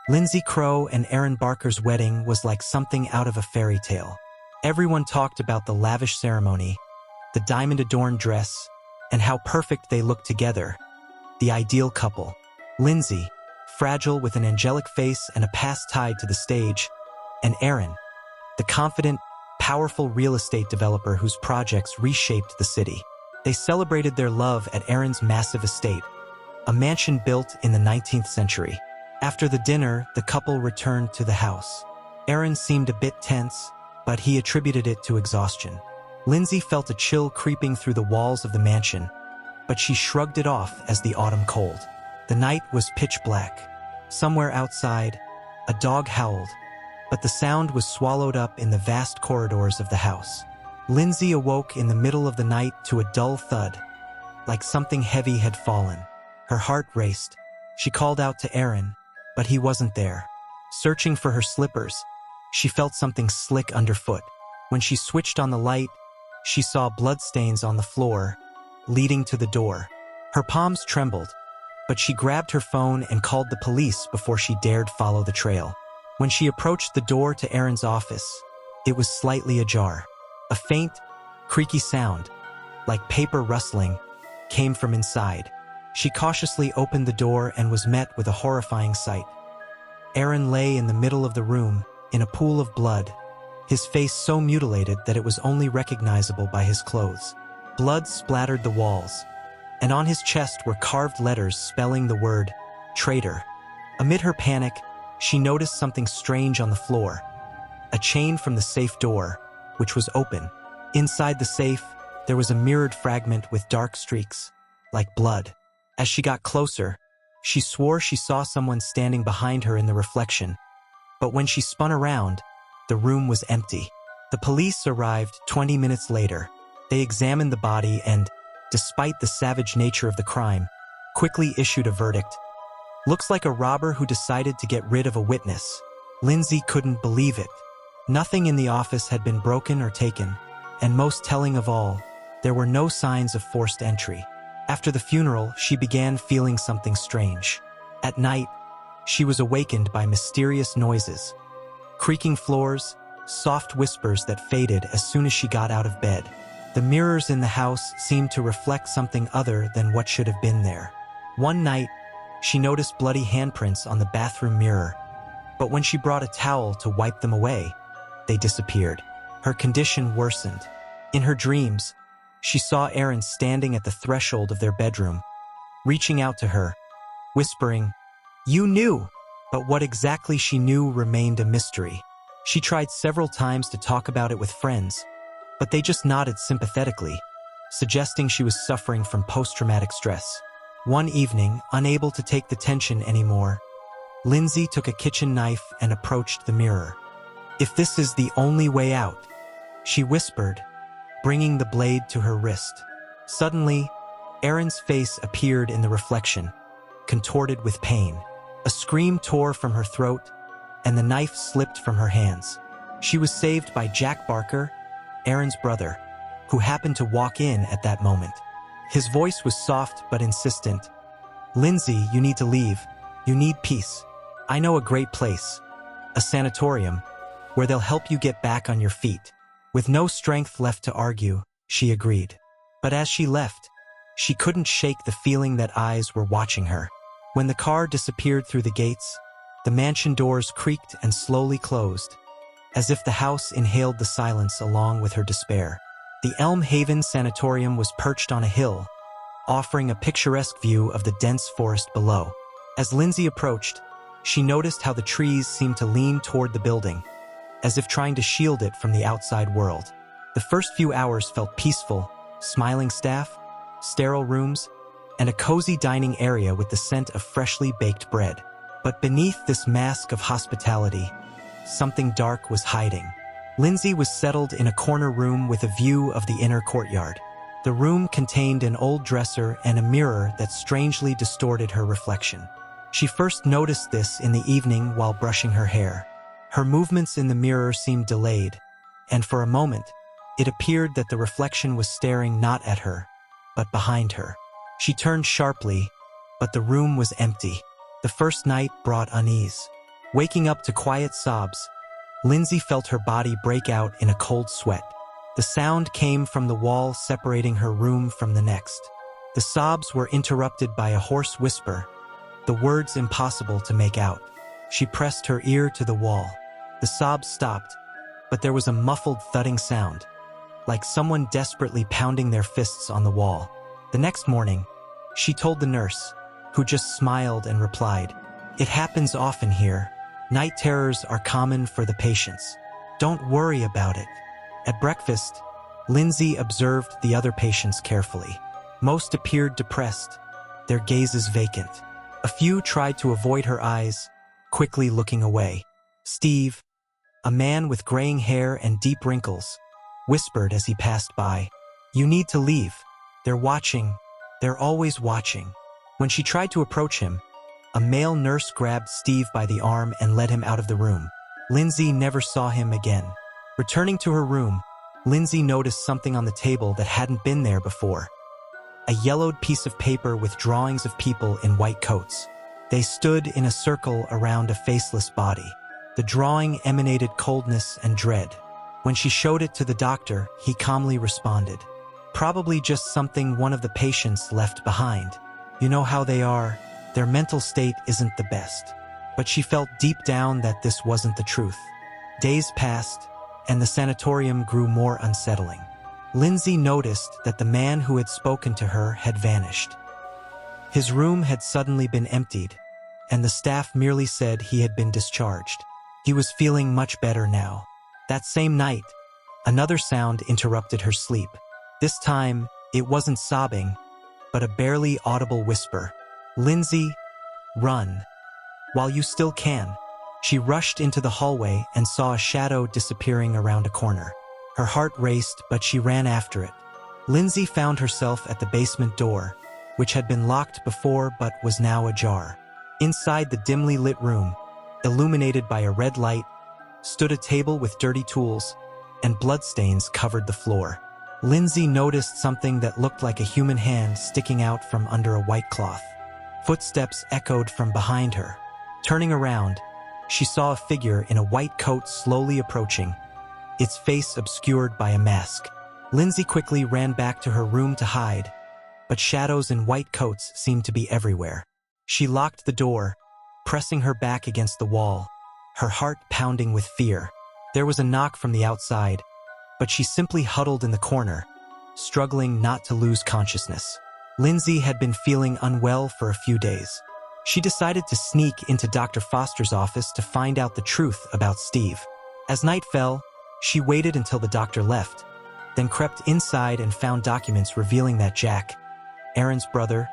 Lindsay Crow and Aaron Barker's wedding was like something out of a fairy tale. Everyone talked about the lavish ceremony, the diamond-adorned dress, and how perfect they looked together. The ideal couple. Lindsay, fragile with an angelic face and a past tied to the stage, and Aaron, the confident, powerful real estate developer whose projects reshaped the city. They celebrated their love at Aaron's massive estate, a mansion built in the 19th century. After the dinner, the couple returned to the house. Aaron seemed a bit tense, but he attributed it to exhaustion. Lindsay felt a chill creeping through the walls of the mansion, but she shrugged it off as the autumn cold. The night was pitch black. Somewhere outside, a dog howled, but the sound was swallowed up in the vast corridors of the house. Lindsay awoke in the middle of the night to a dull thud, like something heavy had fallen. Her heart raced. She called out to Aaron, but he wasn't there. Searching for her slippers, she felt something slick underfoot. When she switched on the light, she saw bloodstains on the floor, leading to the door. Her palms trembled, but she grabbed her phone and called the police before she dared follow the trail. When she approached the door to Aaron's office, it was slightly ajar. A faint, creaky sound, like paper rustling, came from inside. She cautiously opened the door and was met with a horrifying sight. Aaron lay in the middle of the room, in a pool of blood, his face so mutilated that it was only recognizable by his clothes. Blood splattered the walls, and on his chest were carved letters spelling the word, traitor. Amid her panic, she noticed something strange on the floor. A chain from the safe door, which was open. Inside the safe, there was a mirrored fragment with dark streaks, like blood. As she got closer, she swore she saw someone standing behind her in the reflection, but when she spun around, the room was empty. The police arrived 20 minutes later. They examined the body and, despite the savage nature of the crime, quickly issued a verdict. Looks like a robber who decided to get rid of a witness. Lindsay couldn't believe it. Nothing in the office had been broken or taken, and most telling of all, there were no signs of forced entry. After the funeral, she began feeling something strange. At night, she was awakened by mysterious noises. Creaking floors, soft whispers that faded as soon as she got out of bed. The mirrors in the house seemed to reflect something other than what should have been there. One night, she noticed bloody handprints on the bathroom mirror, but when she brought a towel to wipe them away, they disappeared. Her condition worsened. In her dreams, she saw Aaron standing at the threshold of their bedroom, reaching out to her, whispering, "You knew!" But what exactly she knew remained a mystery. She tried several times to talk about it with friends, but they just nodded sympathetically, suggesting she was suffering from post-traumatic stress. One evening, unable to take the tension anymore, Lindsay took a kitchen knife and approached the mirror. "If this is the only way out," she whispered, bringing the blade to her wrist. Suddenly, Aaron's face appeared in the reflection, contorted with pain. A scream tore from her throat, and the knife slipped from her hands. She was saved by Jack Barker, Aaron's brother, who happened to walk in at that moment. His voice was soft but insistent. "Lindsay, you need to leave. You need peace. I know a great place, a sanatorium, where they'll help you get back on your feet." With no strength left to argue, she agreed. But as she left, she couldn't shake the feeling that eyes were watching her. When the car disappeared through the gates, the mansion doors creaked and slowly closed, as if the house inhaled the silence along with her despair. The Elm Haven Sanatorium was perched on a hill, offering a picturesque view of the dense forest below. As Lindsay approached, she noticed how the trees seemed to lean toward the building, as if trying to shield it from the outside world. The first few hours felt peaceful: smiling staff, sterile rooms, and a cozy dining area with the scent of freshly baked bread. But beneath this mask of hospitality, something dark was hiding. Lindsay was settled in a corner room with a view of the inner courtyard. The room contained an old dresser and a mirror that strangely distorted her reflection. She first noticed this in the evening while brushing her hair. Her movements in the mirror seemed delayed, and for a moment, it appeared that the reflection was staring not at her, but behind her. She turned sharply, but the room was empty. The first night brought unease. Waking up to quiet sobs, Lindsay felt her body break out in a cold sweat. The sound came from the wall separating her room from the next. The sobs were interrupted by a hoarse whisper, the words impossible to make out. She pressed her ear to the wall. The sobs stopped, but there was a muffled thudding sound, like someone desperately pounding their fists on the wall. The next morning, she told the nurse, who just smiled and replied, "It happens often here. Night terrors are common for the patients. Don't worry about it." At breakfast, Lindsay observed the other patients carefully. Most appeared depressed, their gazes vacant. A few tried to avoid her eyes, quickly looking away. Steve, a man with graying hair and deep wrinkles, whispered as he passed by, "You need to leave. They're watching. They're always watching." When she tried to approach him, a male nurse grabbed Steve by the arm and led him out of the room. Lindsay never saw him again. Returning to her room, Lindsay noticed something on the table that hadn't been there before. A yellowed piece of paper with drawings of people in white coats. They stood in a circle around a faceless body. The drawing emanated coldness and dread. When she showed it to the doctor, he calmly responded, "Probably just something one of the patients left behind. You know how they are. Their mental state isn't the best." But she felt deep down that this wasn't the truth. Days passed, and the sanatorium grew more unsettling. Lindsay noticed that the man who had spoken to her had vanished. His room had suddenly been emptied, and the staff merely said he had been discharged. He was feeling much better now. That same night, another sound interrupted her sleep. This time, it wasn't sobbing, but a barely audible whisper. "Lindsay, run. While you still can." She rushed into the hallway and saw a shadow disappearing around a corner. Her heart raced, but she ran after it. Lindsay found herself at the basement door, which had been locked before but was now ajar. Inside the dimly lit room, illuminated by a red light, stood a table with dirty tools, and bloodstains covered the floor. Lindsay noticed something that looked like a human hand sticking out from under a white cloth. Footsteps echoed from behind her. Turning around, she saw a figure in a white coat slowly approaching, its face obscured by a mask. Lindsay quickly ran back to her room to hide, but shadows in white coats seemed to be everywhere. She locked the door, pressing her back against the wall, her heart pounding with fear. There was a knock from the outside, but she simply huddled in the corner, struggling not to lose consciousness. Lindsay had been feeling unwell for a few days. She decided to sneak into Dr. Foster's office to find out the truth about Steve. As night fell, she waited until the doctor left, then crept inside and found documents revealing that Jack, Aaron's brother,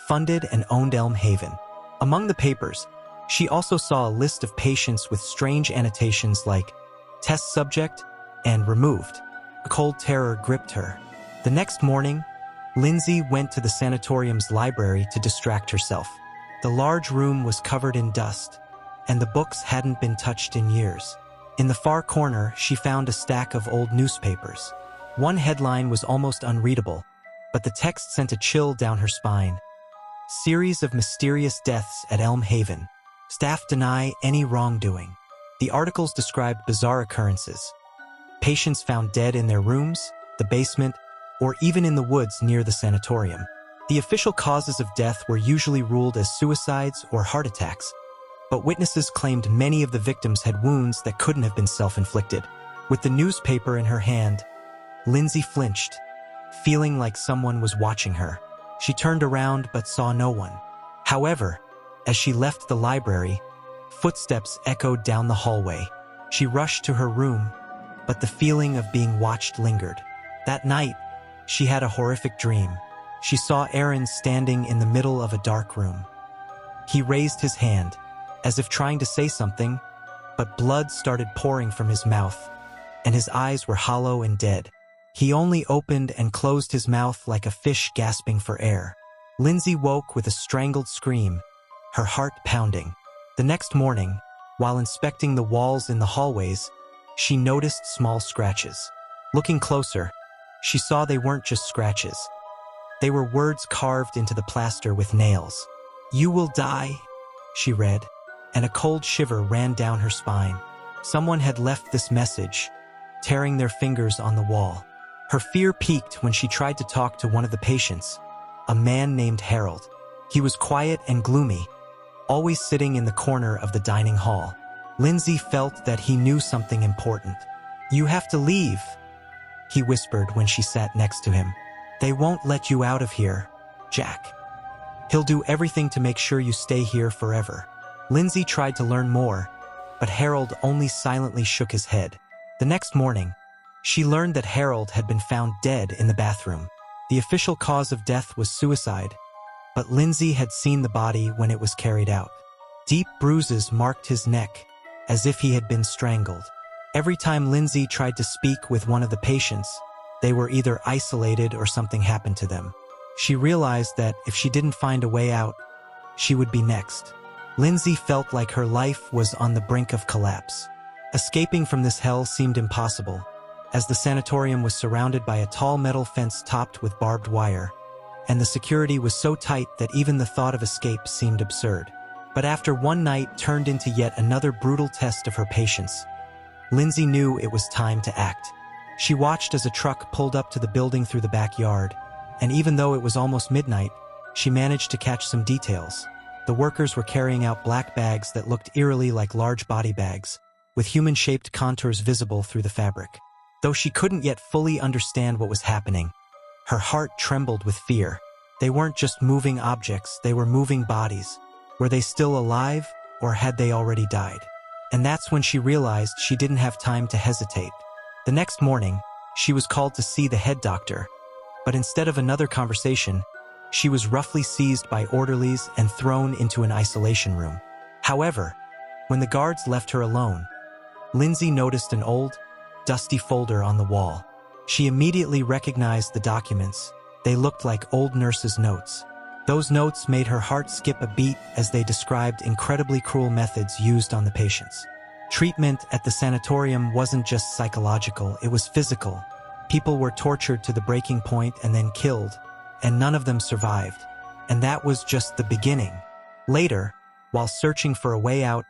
funded and owned Elm Haven. Among the papers, she also saw a list of patients with strange annotations like test subject and removed. A cold terror gripped her. The next morning, Lindsay went to the sanatorium's library to distract herself. The large room was covered in dust, and the books hadn't been touched in years. In the far corner, she found a stack of old newspapers. One headline was almost unreadable, but the text sent a chill down her spine. Series of mysterious deaths at Elm Haven. Staff deny any wrongdoing. The articles described bizarre occurrences. Patients found dead in their rooms, the basement, or even in the woods near the sanatorium. The official causes of death were usually ruled as suicides or heart attacks, but witnesses claimed many of the victims had wounds that couldn't have been self-inflicted. With the newspaper in her hand, Lindsay flinched, feeling like someone was watching her. She turned around but saw no one. However, as she left the library, footsteps echoed down the hallway. She rushed to her room, but the feeling of being watched lingered. That night, she had a horrific dream. She saw Aaron standing in the middle of a dark room. He raised his hand, as if trying to say something, but blood started pouring from his mouth, and his eyes were hollow and dead. He only opened and closed his mouth like a fish gasping for air. Lindsay woke with a strangled scream, her heart pounding. The next morning, while inspecting the walls in the hallways, she noticed small scratches. Looking closer, she saw they weren't just scratches. They were words carved into the plaster with nails. "You will die," she read. and a cold shiver ran down her spine. Someone had left this message, tearing their fingers on the wall. Her fear peaked when she tried to talk to one of the patients, a man named Harold. He was quiet and gloomy, always sitting in the corner of the dining hall. Lindsay felt that he knew something important. "You have to leave," he whispered when she sat next to him. "They won't let you out of here, Jack. He'll do everything to make sure you stay here forever." Lindsay tried to learn more, but Harold only silently shook his head. The next morning, she learned that Harold had been found dead in the bathroom. The official cause of death was suicide, but Lindsay had seen the body when it was carried out. Deep bruises marked his neck, as if he had been strangled. Every time Lindsay tried to speak with one of the patients, they were either isolated or something happened to them. She realized that if she didn't find a way out, she would be next. Lindsay felt like her life was on the brink of collapse. Escaping from this hell seemed impossible, as the sanatorium was surrounded by a tall metal fence topped with barbed wire, and the security was so tight that even the thought of escape seemed absurd. But after one night turned into yet another brutal test of her patience, Lindsay knew it was time to act. She watched as a truck pulled up to the building through the backyard, and even though it was almost midnight, she managed to catch some details. The workers were carrying out black bags that looked eerily like large body bags, with human-shaped contours visible through the fabric. Though she couldn't yet fully understand what was happening, her heart trembled with fear. They weren't just moving objects, they were moving bodies. Were they still alive, or had they already died? And that's when she realized she didn't have time to hesitate. The next morning, she was called to see the head doctor, but instead of another conversation, she was roughly seized by orderlies and thrown into an isolation room. However, when the guards left her alone, Lindsay noticed an old, dusty folder on the wall. She immediately recognized the documents. They looked like old nurses' notes. Those notes made her heart skip a beat as they described incredibly cruel methods used on the patients. Treatment at the sanatorium wasn't just psychological, it was physical. People were tortured to the breaking point and then killed, and none of them survived. And that was just the beginning. Later, while searching for a way out,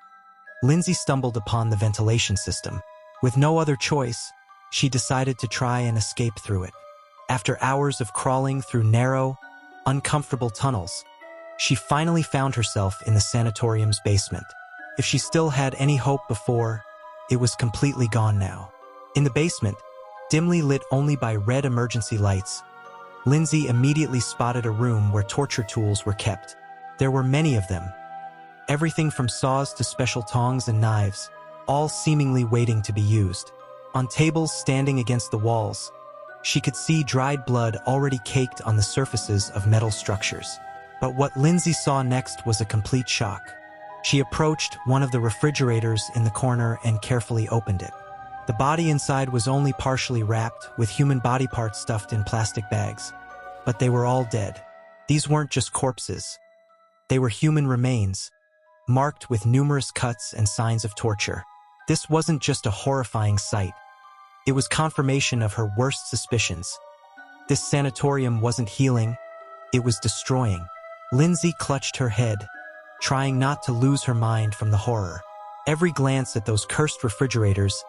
Lindsay stumbled upon the ventilation system. With no other choice, she decided to try and escape through it. After hours of crawling through narrow, uncomfortable tunnels, she finally found herself in the sanatorium's basement. If she still had any hope before, it was completely gone now. In the basement, dimly lit only by red emergency lights, Lindsay immediately spotted a room where torture tools were kept. There were many of them. Everything from saws to special tongs and knives, all seemingly waiting to be used. On tables standing against the walls, she could see dried blood already caked on the surfaces of metal structures. But what Lindsay saw next was a complete shock. She approached one of the refrigerators in the corner and carefully opened it. The body inside was only partially wrapped, with human body parts stuffed in plastic bags. But they were all dead. These weren't just corpses. They were human remains, marked with numerous cuts and signs of torture. This wasn't just a horrifying sight. It was confirmation of her worst suspicions. This sanatorium wasn't healing, it was destroying. Lindsay clutched her head, trying not to lose her mind from the horror. Every glance at those cursed refrigerators,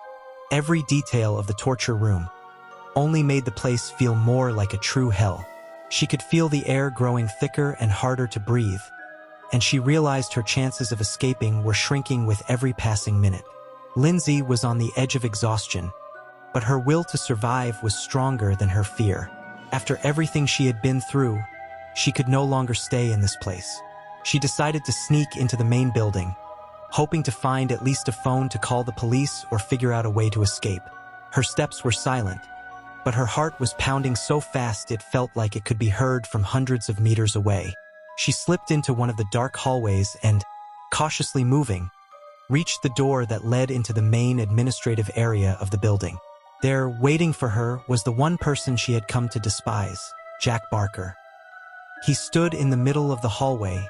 every detail of the torture room, only made the place feel more like a true hell. She could feel the air growing thicker and harder to breathe, and she realized her chances of escaping were shrinking with every passing minute. Lindsay was on the edge of exhaustion, but her will to survive was stronger than her fear. After everything she had been through, she could no longer stay in this place. She decided to sneak into the main building, hoping to find at least a phone to call the police or figure out a way to escape. Her steps were silent, but her heart was pounding so fast it felt like it could be heard from hundreds of meters away. She slipped into one of the dark hallways and, cautiously moving, reached the door that led into the main administrative area of the building. There, waiting for her, was the one person she had come to despise, Jack Barker. He stood in the middle of the hallway,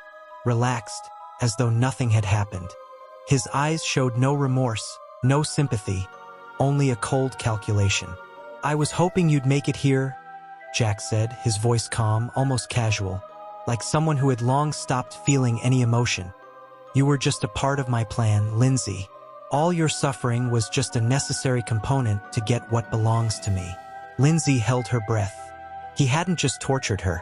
relaxed, as though nothing had happened. His eyes showed no remorse, no sympathy, only a cold calculation. "I was hoping you'd make it here," Jack said, his voice calm, almost casual, like someone who had long stopped feeling any emotion. You were just a part of my plan, Lindsay. All your suffering was just a necessary component to get what belongs to me. Lindsay held her breath. He hadn't just tortured her.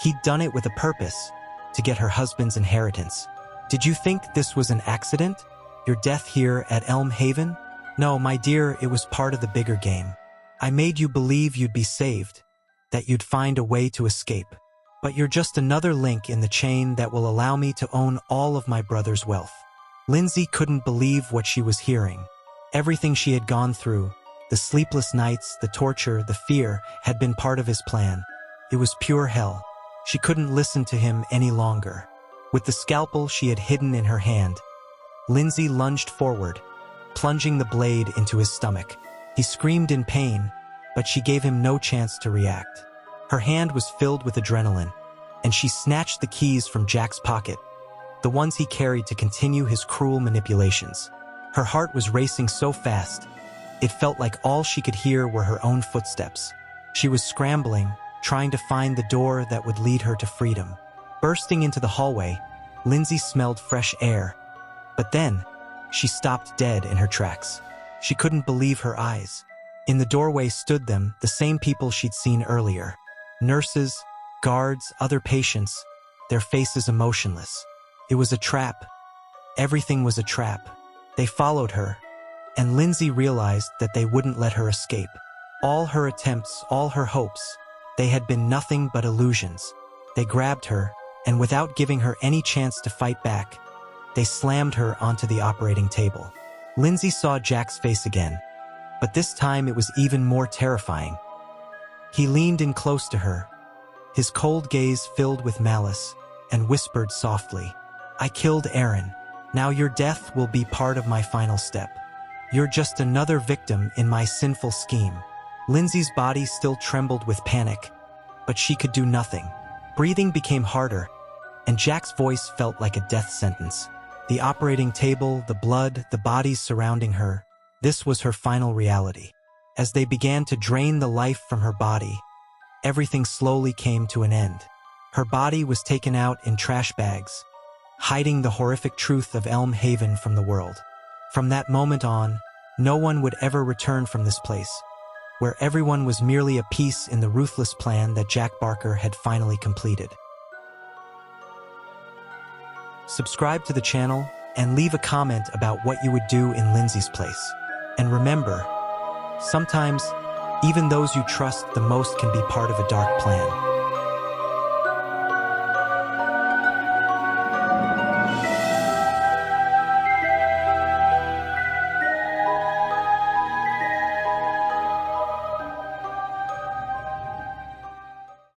He'd done it with a purpose, to get her husband's inheritance. Did you think this was an accident? Your death here at Elm Haven? No, my dear, it was part of the bigger game. I made you believe you'd be saved, that you'd find a way to escape. But you're just another link in the chain that will allow me to own all of my brother's wealth. Lindsay couldn't believe what she was hearing. Everything she had gone through, the sleepless nights, the torture, the fear, had been part of his plan. It was pure hell. She couldn't listen to him any longer. With the scalpel she had hidden in her hand, Lindsay lunged forward, plunging the blade into his stomach. He screamed in pain, but she gave him no chance to react. Her hand was filled with adrenaline, and she snatched the keys from Jack's pocket, the ones he carried to continue his cruel manipulations. Her heart was racing so fast, it felt like all she could hear were her own footsteps. She was scrambling, trying to find the door that would lead her to freedom. Bursting into the hallway, Lindsay smelled fresh air. But then, she stopped dead in her tracks. She couldn't believe her eyes. In the doorway stood them, the same people she'd seen earlier. Nurses, guards, other patients, their faces emotionless. It was a trap. Everything was a trap. They followed her, and Lindsay realized that they wouldn't let her escape. All her attempts, all her hopes, they had been nothing but illusions. They grabbed her, and without giving her any chance to fight back, they slammed her onto the operating table. Lindsay saw Jack's face again, but this time it was even more terrifying. He leaned in close to her, his cold gaze filled with malice, and whispered softly, "I killed Aaron. Now your death will be part of my final step. You're just another victim in my sinful scheme." Lindsay's body still trembled with panic, but she could do nothing. Breathing became harder, and Jack's voice felt like a death sentence. The operating table, the blood, the bodies surrounding her, this was her final reality. As they began to drain the life from her body, everything slowly came to an end. Her body was taken out in trash bags, hiding the horrific truth of Elm Haven from the world. From that moment on, no one would ever return from this place, where everyone was merely a piece in the ruthless plan that Jack Barker had finally completed. Subscribe to the channel and leave a comment about what you would do in Lindsay's place. And remember, sometimes, even those you trust the most can be part of a dark plan.